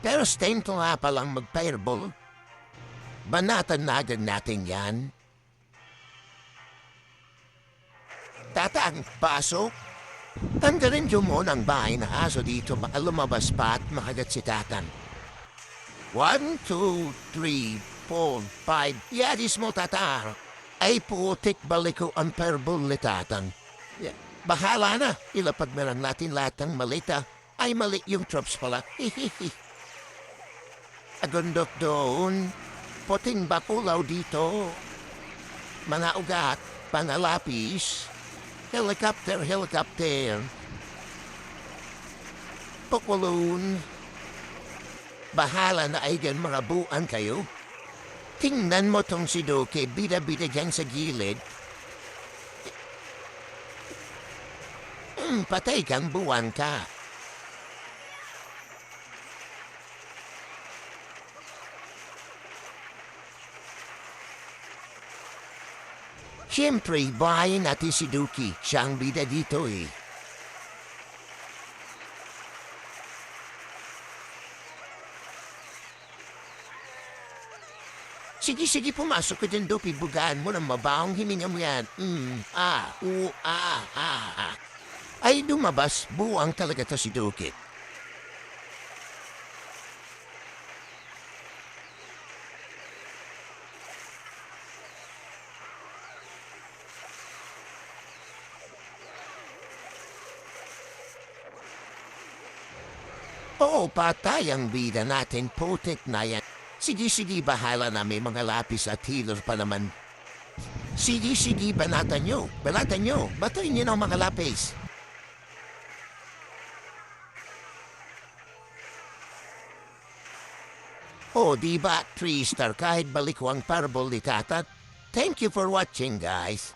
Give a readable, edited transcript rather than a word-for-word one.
Pero stain ko nga palang mag-fireball. Banatan na agad natin yan. Tatang pasok. Tanggalin nyo muna ang bahay na aso dito baka lumabas pa at makagat si Tatang. 1, 2, 3, 4, 5. Yadis mo, Tatang. Ay putik balik ko ang fireball ni Tatang. Bahala na. Ilapag na lang natin lahat ng malita. Ay mali yung traps pala. Hihihi. Agundok doon. Puting bakulaw dito. Mga ugat. Pangalapis. Helicopter, helicopter. Pukulun. Bahala na ay gan mga buwan kayo. Tingnan mo tong si Doke, bida-bida dyan sa gilid. Patay kang buwan ka. Siyempre, bahayin natin si Duki. Siya ang bida dito eh. Sige, pumasok ka dyan, Dopi. Bugaan mo ng mabahong hininga mo yan. Ay, lumabas. Buwang talaga to si Duki. Oo, patay ang bida natin. Putik na yan. Sige, bahala na may mga lapis at healer pa naman. Sige, banatan nyo. Batayin nyo ng mga lapis. Oh, diba? 3-star kahit balik ko ang parable ni Tatat. Thank you for watching, guys.